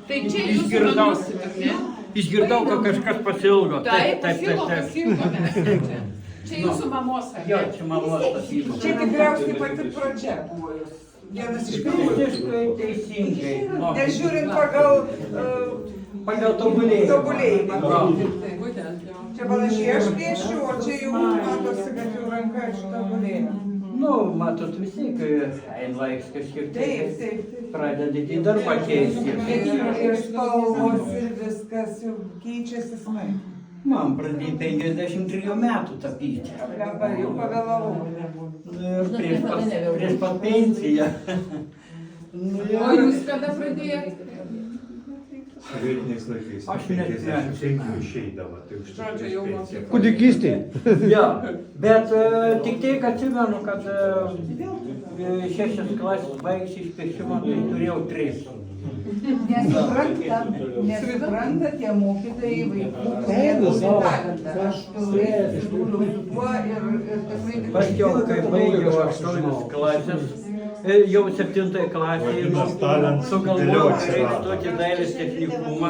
Tai čia jūsų namuose, ne? Išgirdau, kad kažkas pasilgo. Taip, pasilgo mes čia. Čia jūsų mamos, ar ne? Jo, čia mamos pasilgo. Čia tikriausiai pati pradžia buvo jūs. Vienas iš pirmųjų. Visiškai teisingai. Nežiūrint pagal tobulėjimą. Čia panašiai aš piešiu, o čia jau matosi, kad jau ranka ištobulėjo. Nu, matot visi, kai ein laiks kažkiek Taip. pradeda į darbą keisti. Ir spalvos ir viskas jau keičiasi smarkiai. Man pradėjo 53 metų tapyti. Jau pavėlavau. Ir prieš pat pensiją. O jūs kada pradėjote? Sovietiniais laikais. Aš net 55 išeidavo, tai Žodžiu, jau užtai Kūdikystėje. Jo, bet tik tiek atsimenu, kad 6 klasės baigsi išpešimą, tai turėjau 3. Nesupranta tie mokytojai vaikų, kurie turi talentą. Aš pilnai susidūriau su tuo ir tikrai Paskiau, kai baigiau 8 klasės, jau 7 klasėje sugalvojau, kad reikia stoti dailės technikumą.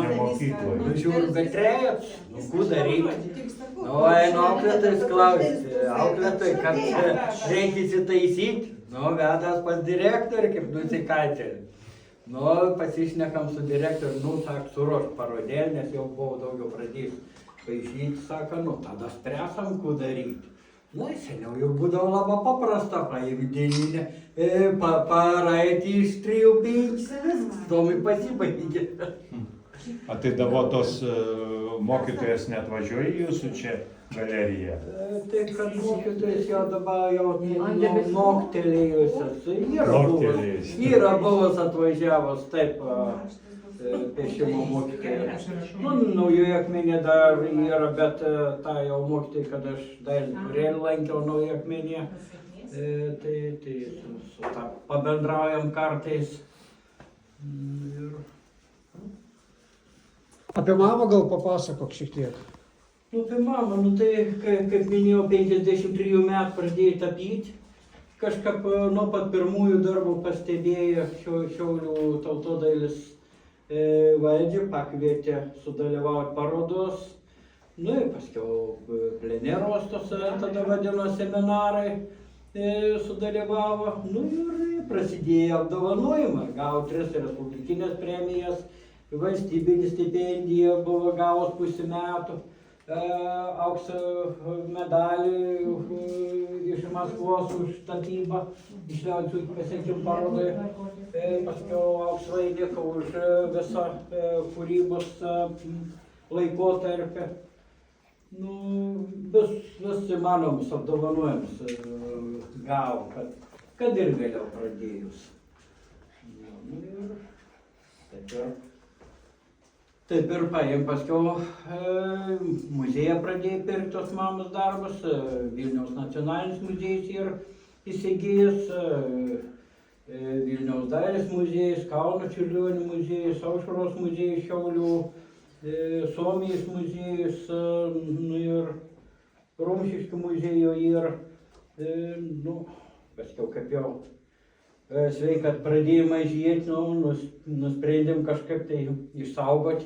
Žiūriu, bet trejas, ką daryti? O, einu auklėtojus klausti, auklėtojai, kad reikia įsitaisyti. Nu, vedas pas direktorių, kaip nusikaltėlį. Nu, pasišnekam su direktoriu, nu, sak, suruošk parodėlį, nes jau buvau daugiau pradėjęs paišyti, sako, nu, tada spręsam, ką daryti. Nu, seniau jau būdavo labai paprasta, paimti dieninę, paraiti iš 3-5, tomai pasibaigė. A tai dabar tos mokytojas neatvažiuoja į jūsų čia galeriją? Tai, kad mokytojas jau dabar jau noktelėjusias, yra buvęs atvažiavęs, taip, piešimo mokytoja. Nu, Naujoje Akmenėje dar yra, bet tą jau mokytoja, kad aš dar lankiau Naujoje Akmenėje, tai su tą pabendraujam kartais. Apie mamą gal papasakok šiek tiek. Nu, apie mamą, nu tai, kaip minėjau, 53 metų pradėjau tapyti. Kažkaip nuo pat pirmųjų darbų pastebėjo Šiaulių tautodailės valdžia, pakvietė sudalyvauti parodos. Nu ir paskiau pleneros tos tada vadino seminarai sudalyvavo. Nu ir prasidėjo apdovanojimai, gavo 3 respublikinės premijas, valstybinį stipendiją buvo gavus pusę metų, aukso medalį iš Maskvos už tapybą, išleidžiu pasiekimų parodai, paskiau aukso vainiką už visą kūrybos laikotarpį. Nu, vis įmanomus apdovanojimus gavo, kad ir vėliau pradėjus. Taip ir paėm, paskiau muziejai pradėjo pirkti tos mamos darbus, Vilniaus nacionalinis muziejus yra įsigijęs, Vilniaus dailės muziejus, Kauno Čiurlionio muziejus, Aušros muziejus Šiaulių, Suomijos muziejus ir Rumšiškių muziejų ir, paskiau kaip jau sveikat pradėjimą žiūrėti, nusprendėm kažkaip tai išsaugoti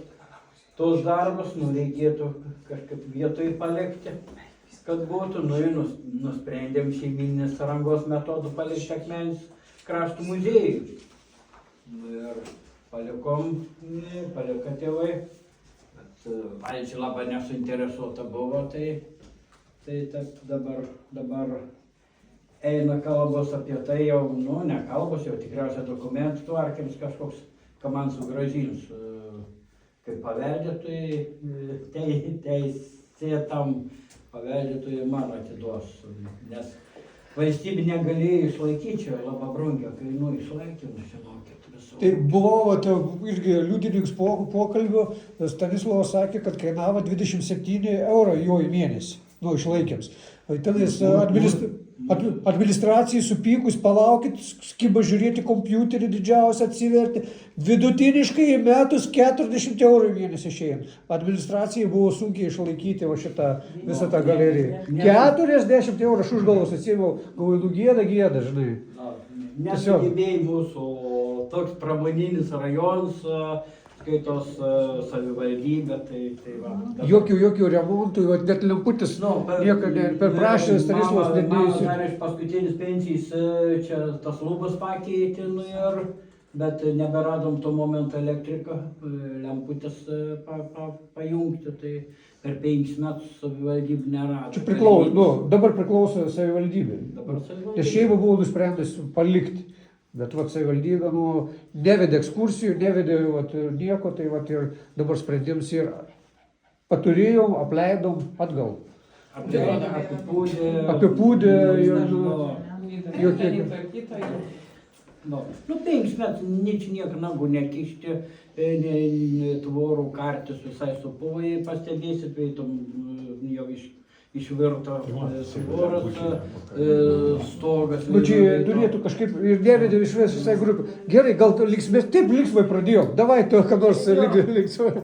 tos darbus, reikėtų kažkaip vietoj palikti, kad būtų, nusprendėm šeiminės rangos metodų palikti Akmenės krašto muziejui. Ir paliko tėvai, bet valdžia labai nesuinteresuota buvo, tai dabar eina kalbos apie tai jau, ne kalbos, jau tikriausiai dokumentų tvarkymas kažkoks, ką man sugrąžins kaip paveldėtojai, teisėtam paveldėtojai man atiduos, nes valstybė negalėjo išlaikyti, čia labai brangiai kainuoja išlaikymus, žinokit, visų. Tai buvo irgi liudininkas pokalbio, Stanislovas sakė, kad kainavo 27 eurų jo į mėnesį, išlaikėms. Tenais administracijai supykus, palaukit, skiba žiūrėti kompiuterį didžiausią atsiverti, vidutiniškai į metus 40 eurų į mėnesį išėjant. Administracijai buvo sunkiai išlaikyti visą tą galeriją. 40 eurų aš už galvos atsėmiau, galvoju, gėda, žinai. nesugebėjai mūsų toks pramoninis rajonas, skaitos savivaldybė, tai va. Jokių remontų, vat net lemputės, per prašę Stanislavas net Mama neįsi. dar iš paskutinis pensijas čia tas lubas pakeitė, nu ir, bet neberadom tuo momentu elektriką, lemputės pajungti, tai per 5 metus savivaldybė nerado. Čia priklauso, dabar priklauso savivaldybė. Dabar savivaldybė. Nes šeima buvo nusprendus palikti. Bet vat savivaldybė nevedė ekskursijų, nevedė nieko, tai vat ir dabar sprendimas yra. Paturėjom, apleidom, atgal. Apipūdė ir Nu, 5 metų nieko nagų nekišti, tvorų kartis visai supuvai, pastebėsit, tai jau išvirto tvoras, stogas. Nu čia turėtų kažkaip ir nevedė išves visai grupė. Gerai, gal liksmės, taip linksmai pradėjom. Davai to, ką nors linksmai.